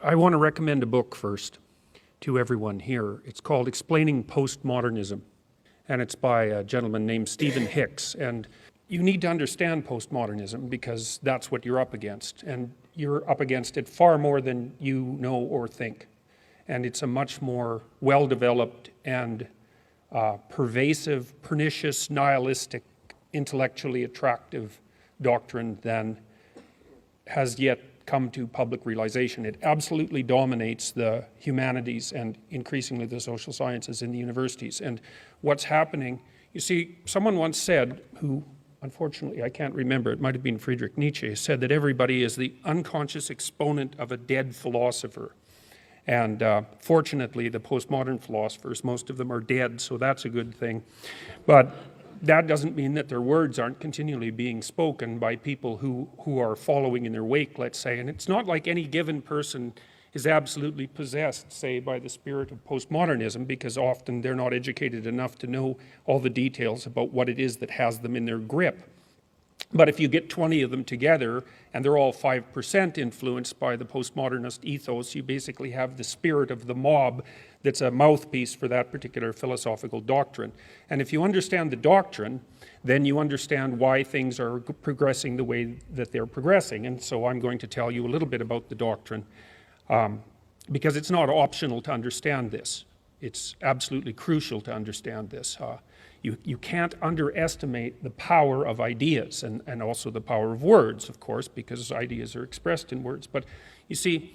I want to recommend a book first to everyone here. It's called Explaining Postmodernism, and it's by a gentleman named Stephen Hicks. And you need to understand postmodernism because that's what you're up against, and you're up against it far more than you know or think. And it's a much more well-developed and pervasive, pernicious, nihilistic, intellectually attractive doctrine than has yet come to public realization. It absolutely dominates the humanities and increasingly the social sciences in the universities. And what's happening, you see, someone once said, who unfortunately I can't remember, it might have been Friedrich Nietzsche, said that everybody is the unconscious exponent of a dead philosopher. And fortunately, the postmodern philosophers, most of them are dead, so that's a good thing. But that doesn't mean that their words aren't continually being spoken by people who are following in their wake, let's say. And it's not like any given person is absolutely possessed, say, by the spirit of postmodernism, because often they're not educated enough to know all the details about what it is that has them in their grip. But if you get 20 of them together and they're all 5% influenced by the postmodernist ethos, you basically have the spirit of the mob that's a mouthpiece for that particular philosophical doctrine. And if you understand the doctrine, then you understand why things are progressing the way that they're progressing. And so I'm going to tell you a little bit about the doctrine, because it's not optional to understand this. It's absolutely crucial to understand this. You can't underestimate the power of ideas and also the power of words, of course, because ideas are expressed in words. But you see,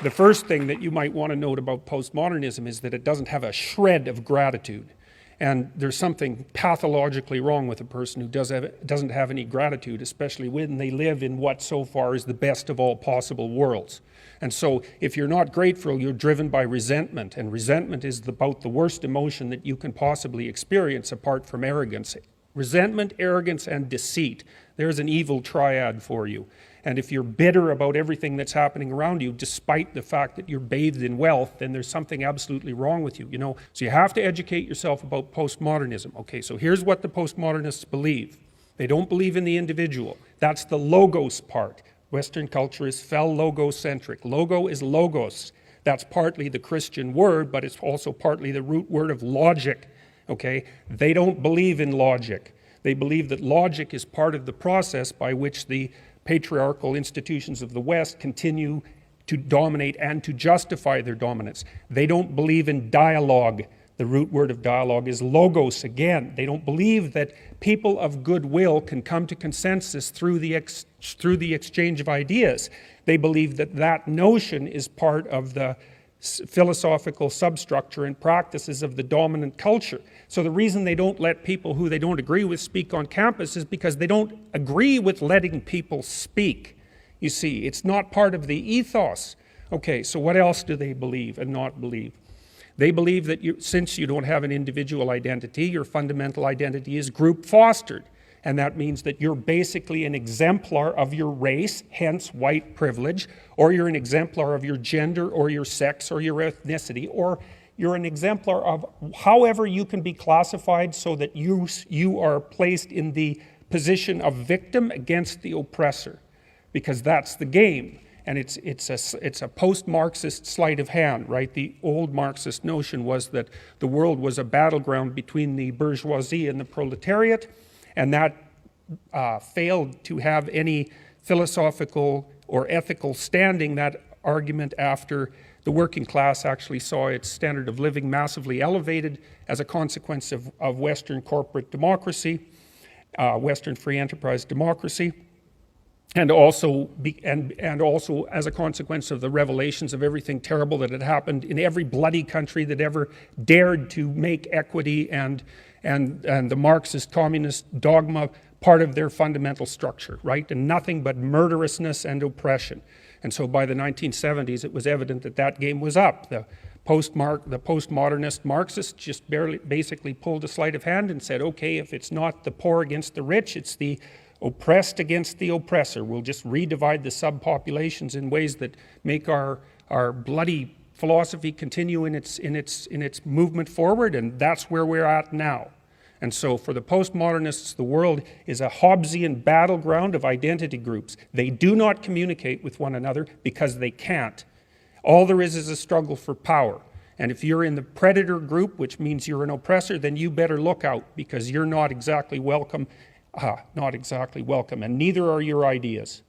the first thing that you might want to note about postmodernism is that it doesn't have a shred of gratitude. And there's something pathologically wrong with a person who doesn't have any gratitude, especially when they live in what so far is the best of all possible worlds. And so if you're not grateful, you're driven by resentment, and resentment is about the worst emotion that you can possibly experience apart from arrogance. Resentment, arrogance, and deceit. There's an evil triad for you. And if you're bitter about everything that's happening around you, despite the fact that you're bathed in wealth, then there's something absolutely wrong with you, you know. So you have to educate yourself about postmodernism. Okay, so here's what the postmodernists believe. They don't believe in the individual. That's the logos part. Western culture is logocentric. Logo is logos. That's partly the Christian word, but it's also partly the root word of logic. Okay? They don't believe in logic. They believe that logic is part of the process by which the patriarchal institutions of the West continue to dominate and to justify their dominance. They don't believe in dialogue. The root word of dialogue is logos again. They don't believe that people of goodwill can come to consensus through the exchange of ideas. They believe that that notion is part of the philosophical substructure and practices of the dominant culture. So the reason they don't let people who they don't agree with speak on campus is because they don't agree with letting people speak. You see, it's not part of the ethos. Okay, so what else do they believe and not believe? They believe that since you don't have an individual identity, your fundamental identity is group fostered. And that means that you're basically an exemplar of your race, hence white privilege, or you're an exemplar of your gender or your sex or your ethnicity, or you're an exemplar of however you can be classified so that you are placed in the position of victim against the oppressor, because that's the game. And it's a post-Marxist sleight of hand, right? The old Marxist notion was that the world was a battleground between the bourgeoisie and the proletariat, and that failed to have any philosophical or ethical standing, that argument, after the working class actually saw its standard of living massively elevated as a consequence of Western corporate democracy, Western free enterprise democracy, and also as a consequence of the revelations of everything terrible that had happened in every bloody country that ever dared to make equity and the Marxist communist dogma part of their fundamental structure, right? And nothing but murderousness and oppression. And so by the 1970s, it was evident that that game was up. The postmodernist Marxists just basically pulled a sleight of hand and said, okay, if it's not the poor against the rich, it's the oppressed against the oppressor. We'll just redivide the subpopulations in ways that make our bloody philosophy continue in its movement forward, and that's where we're at now. And so for the postmodernists, the world is a Hobbesian battleground of identity groups. They do not communicate with one another because they can't. All there is a struggle for power. And if you're in the predator group, which means you're an oppressor, then you better look out, because you're not exactly welcome, and neither are your ideas.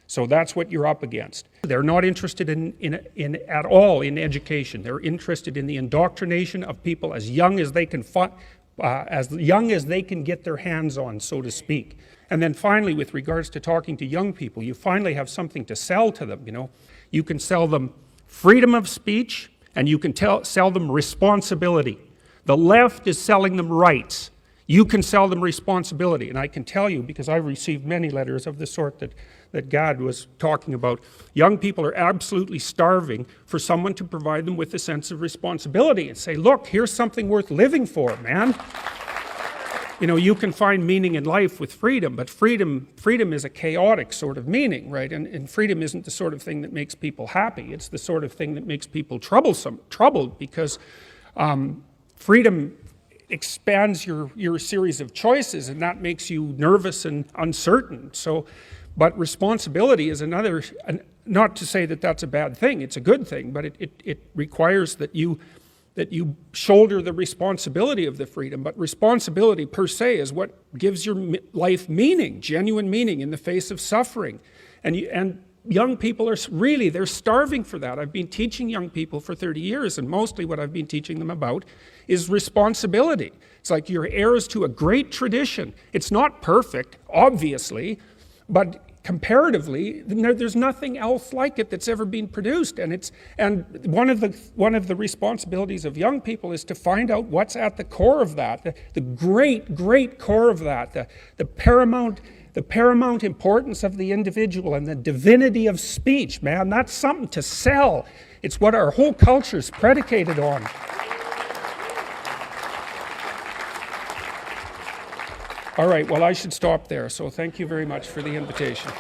So that's what you're up against. They're not interested at all in education. They're interested in the indoctrination of people as young as they can get their hands on, so to speak. And then finally, with regards to talking to young people, you finally have something to sell to them, you know. You can sell them freedom of speech, and you can sell them responsibility. The left is selling them rights. You can sell them responsibility. And I can tell you, because I've received many letters of the sort that Gad was talking about, young people are absolutely starving for someone to provide them with a sense of responsibility and say, look, here's something worth living for, man. You know, you can find meaning in life with freedom, but freedom is a chaotic sort of meaning, right? And freedom isn't the sort of thing that makes people happy. It's the sort of thing that makes people troubled, because freedom expands your series of choices, and that makes you nervous and uncertain. So, but responsibility is another, not to say that that's a bad thing, it's a good thing, but it requires that you shoulder the responsibility of the freedom. But responsibility per se is what gives your life meaning, genuine meaning in the face of suffering. And young people are really, they're starving for that. I've been teaching young people for 30 years, and mostly what I've been teaching them about is responsibility. It's like you're heirs to a great tradition. It's not perfect, obviously, but comparatively, there's nothing else like it that's ever been produced. And one of the responsibilities of young people is to find out what's at the core of that, the great core of that, the paramount importance of the individual and the divinity of speech, man. That's something to sell. It's what our whole culture is predicated on. All right, well, I should stop there. So thank you very much for the invitation.